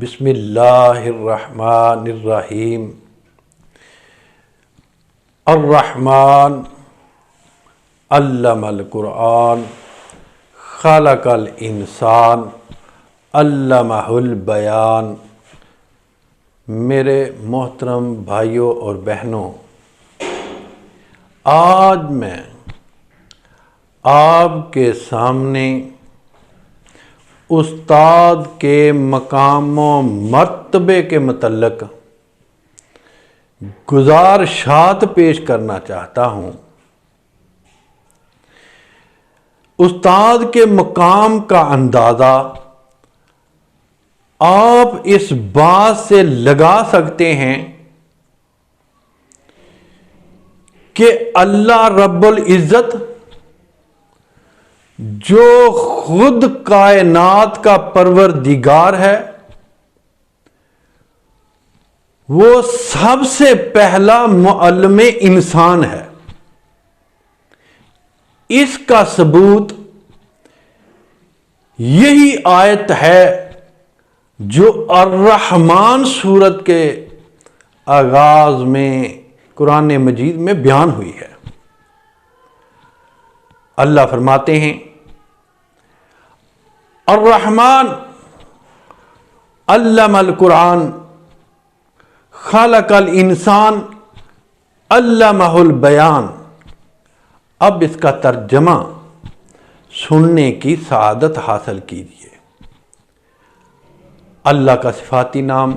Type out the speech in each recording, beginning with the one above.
بسم اللہ الرحمن الرحیم۔ الرحمن علم القرآن خلق الانسان علمہ البیان۔ میرے محترم بھائیوں اور بہنوں، آج میں آپ کے سامنے استاد کے مقام و مرتبے کے متعلق گزارشات پیش کرنا چاہتا ہوں۔ استاد کے مقام کا اندازہ آپ اس بات سے لگا سکتے ہیں کہ اللہ رب العزت جو خود کائنات کا پروردگار ہے، وہ سب سے پہلا معلم انسان ہے۔ اس کا ثبوت یہی آیت ہے جو الرحمن سورت کے آغاز میں قرآن مجید میں بیان ہوئی ہے۔ اللہ فرماتے ہیں، الرحمن علم القرآن خلق الانسان علمہ البیان۔ اب اس کا ترجمہ سننے کی سعادت حاصل کیجیے۔ اللہ کا صفاتی نام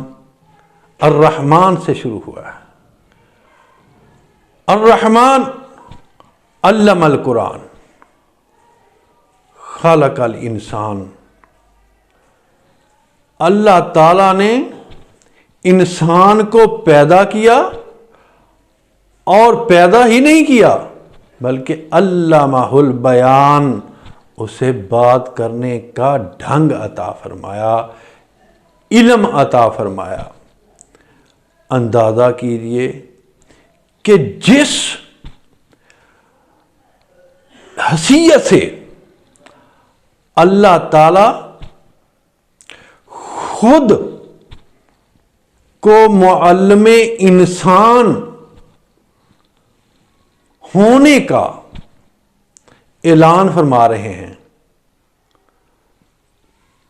الرحمن سے شروع ہوا ہے۔ الرحمن علم القرآن خلق الانسان۔ اللہ تعالیٰ نے انسان کو پیدا کیا، اور پیدا ہی نہیں کیا بلکہ علمہ البیان، اسے بات کرنے کا ڈھنگ عطا فرمایا، علم عطا فرمایا۔ اندازہ کیجئے کہ جس حیثیت سے اللہ تعالی خود کو معلم انسان ہونے کا اعلان فرما رہے ہیں،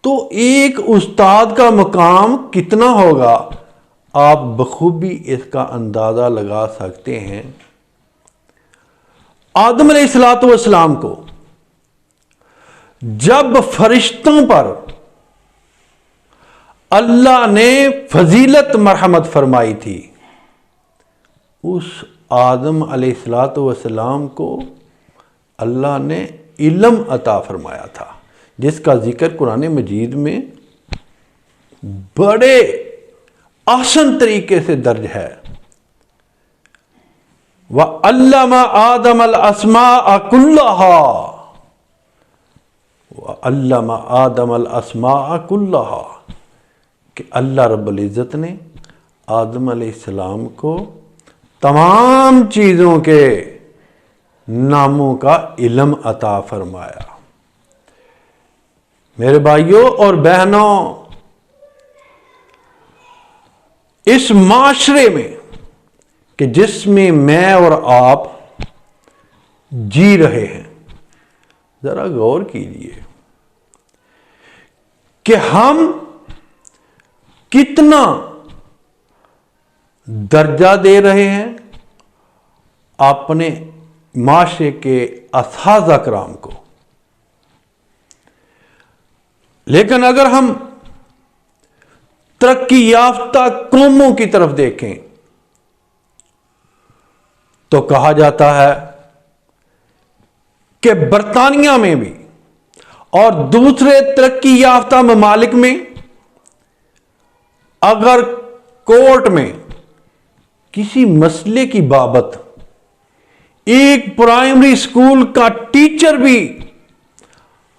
تو ایک استاد کا مقام کتنا ہوگا آپ بخوبی اس کا اندازہ لگا سکتے ہیں۔ آدم علیہ السلام کو جب فرشتوں پر اللہ نے فضیلت مرحمت فرمائی تھی، اس آدم علیہ السلام کو اللہ نے علم عطا فرمایا تھا، جس کا ذکر قرآن مجید میں بڑے احسن طریقے سے درج ہے۔ وَعَلَّمَ آدَمَ الْأَسْمَاءَ كُلَّهَا وَعَلَّمَ آدَمَ الْأَسْمَاءَ كُلَّهَا، کہ اللہ رب العزت نے آدم علیہ السلام کو تمام چیزوں کے ناموں کا علم عطا فرمایا۔ میرے بھائیوں اور بہنوں، اس معاشرے میں کہ جس میں میں اور آپ جی رہے ہیں، ذرا غور کیجیے کہ ہم کتنا درجہ دے رہے ہیں اپنے معاشرے کے اساتذہ کرام کو، لیکن اگر ہم ترقی یافتہ قوموں کی طرف دیکھیں تو کہا جاتا ہے کہ برطانیہ میں بھی اور دوسرے ترقی یافتہ ممالک میں اگر کورٹ میں کسی مسئلے کی بابت ایک پرائمری اسکول کا ٹیچر بھی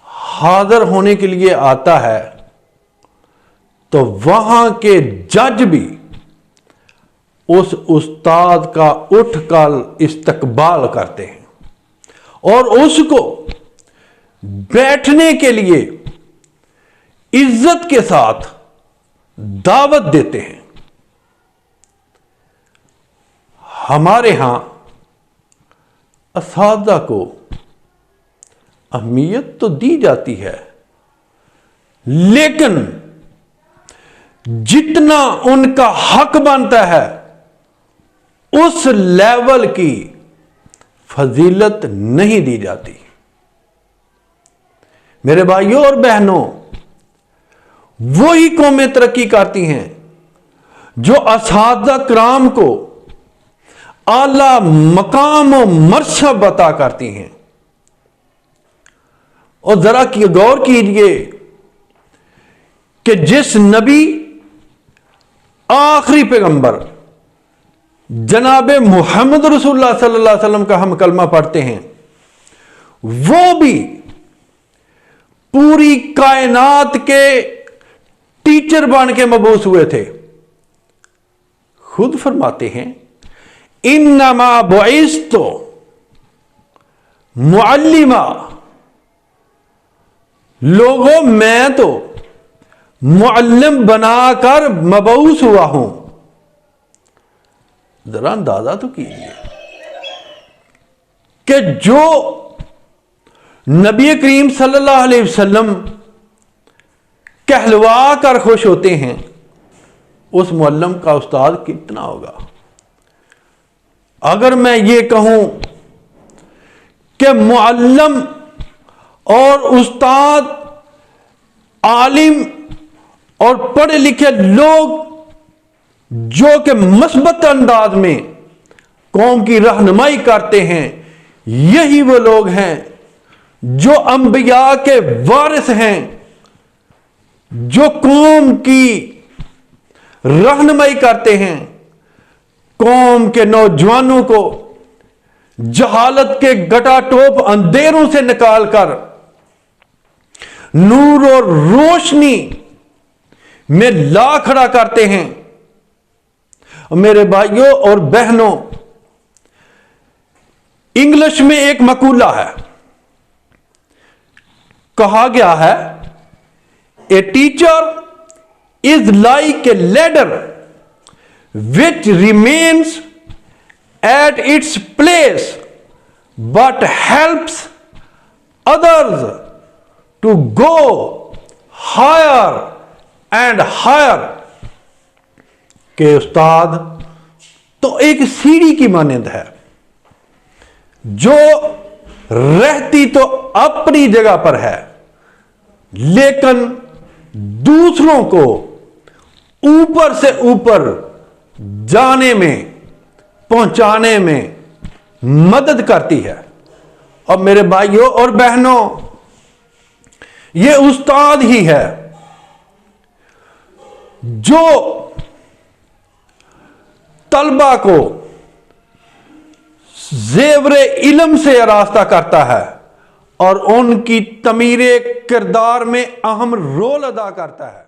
حاضر ہونے کے لیے آتا ہے تو وہاں کے جج بھی اس استاد کا اٹھ کر استقبال کرتے ہیں اور اس کو بیٹھنے کے لیے عزت کے ساتھ دعوت دیتے ہیں۔ ہمارے ہاں اساتذہ کو اہمیت تو دی جاتی ہے، لیکن جتنا ان کا حق بنتا ہے اس لیول کی فضیلت نہیں دی جاتی۔ میرے بھائیوں اور بہنوں، وہی قومیں ترقی کرتی ہیں جو اساتذہ کرام کو اعلی مقام و مرتبہ عطا کرتی ہیں۔ اور ذرا غور کیجئے کہ جس نبی آخری پیغمبر جناب محمد رسول اللہ صلی اللہ علیہ وسلم کا ہم کلمہ پڑھتے ہیں، وہ بھی پوری کائنات کے ٹیچر بن کے مبعوث ہوئے تھے۔ خود فرماتے ہیں انما بعثت معلما، لوگوں میں تو معلم بنا کر مبعوث ہوا ہوں۔ ذرا اندازہ تو کیجیے کہ جو نبی کریم صلی اللہ علیہ وسلم کہلوا کر خوش ہوتے ہیں، اس معلم کا استاد کتنا ہوگا۔ اگر میں یہ کہوں کہ معلم اور استاد، عالم اور پڑھے لکھے لوگ جو کہ مثبت انداز میں قوم کی رہنمائی کرتے ہیں، یہی وہ لوگ ہیں جو انبیاء کے وارث ہیں، جو قوم کی رہنمائی کرتے ہیں، قوم کے نوجوانوں کو جہالت کے گٹا ٹوپ اندھیروں سے نکال کر نور اور روشنی میں لا کھڑا کرتے ہیں۔ میرے بھائیوں اور بہنوں، انگلش میں ایک مقولہ ہے، کہا گیا ہے a teacher is like a leader which remains at its place but helps others to go higher and higher، کہ استاد تو ایک سیڑھی کی مانند ہے جو رہتی تو اپنی جگہ پر ہے، لیکن دوسروں کو اوپر سے اوپر جانے میں، پہنچانے میں مدد کرتی ہے۔ اور میرے بھائیوں اور بہنوں، یہ استاد ہی ہے جو طلبہ کو زیور علم سے آراستہ کرتا ہے اور ان کی تعمیر کردار میں اہم رول ادا کرتا ہے۔